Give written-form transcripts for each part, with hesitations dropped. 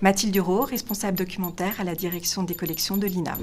Mathilde Dureau, responsable documentaire à la direction des collections de l'INA.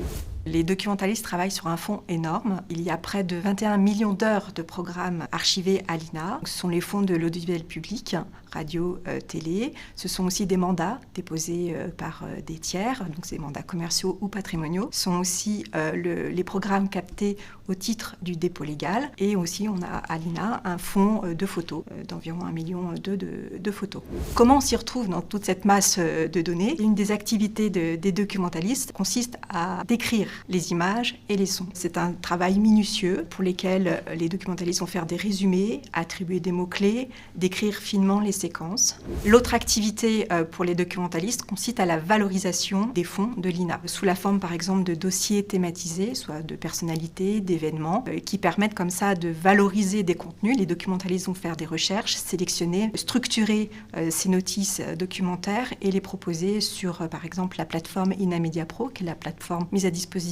Les documentalistes travaillent sur un fonds énorme. Il y a près de 21 millions d'heures de programmes archivés à l'INA. Ce sont les fonds de l'audiovisuel public, radio, télé. Ce sont aussi des mandats déposés par des tiers, donc ces mandats commerciaux ou patrimoniaux. Ce sont aussi les programmes captés au titre du dépôt légal. Et aussi, on a à l'INA un fonds de photos, d'environ 1,2 million de photos. Comment on s'y retrouve dans toute cette masse de données? Une des activités des documentalistes consiste à décrire les images et les sons. C'est un travail minutieux pour lequel les documentalistes vont faire des résumés, attribuer des mots-clés, décrire finement les séquences. L'autre activité pour les documentalistes consiste à la valorisation des fonds de l'INA, sous la forme par exemple de dossiers thématisés, soit de personnalités, d'événements, qui permettent comme ça de valoriser des contenus. Les documentalistes vont faire des recherches, sélectionner, structurer ces notices documentaires et les proposer sur par exemple la plateforme INA Media Pro, qui est la plateforme mise à disposition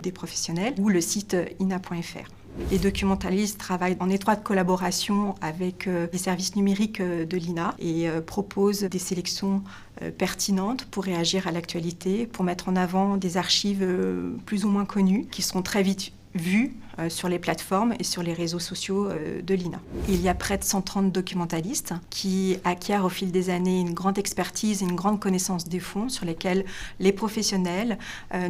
des professionnels, ou le site ina.fr. Les documentalistes travaillent en étroite collaboration avec les services numériques de l'INA et proposent des sélections pertinentes pour réagir à l'actualité, pour mettre en avant des archives plus ou moins connues qui seront très vite vues sur les plateformes et sur les réseaux sociaux de l'INA. Il y a près de 130 documentalistes qui acquièrent au fil des années une grande expertise et une grande connaissance des fonds sur lesquels les professionnels,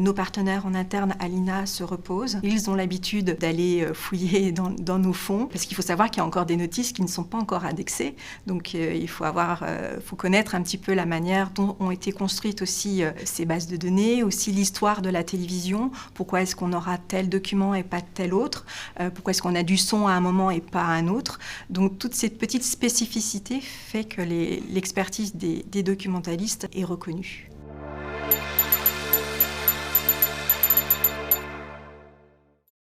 nos partenaires en interne à l'INA se reposent. Ils ont l'habitude d'aller fouiller dans nos fonds parce qu'il faut savoir qu'il y a encore des notices qui ne sont pas encore indexées. Donc il faut connaître un petit peu la manière dont ont été construites aussi ces bases de données, aussi l'histoire de la télévision. Pourquoi est-ce qu'on aura tel document et pas tel autre? Pourquoi est-ce qu'on a du son à un moment et pas à un autre? Donc toute cette petite spécificité fait que l'expertise des documentalistes est reconnue.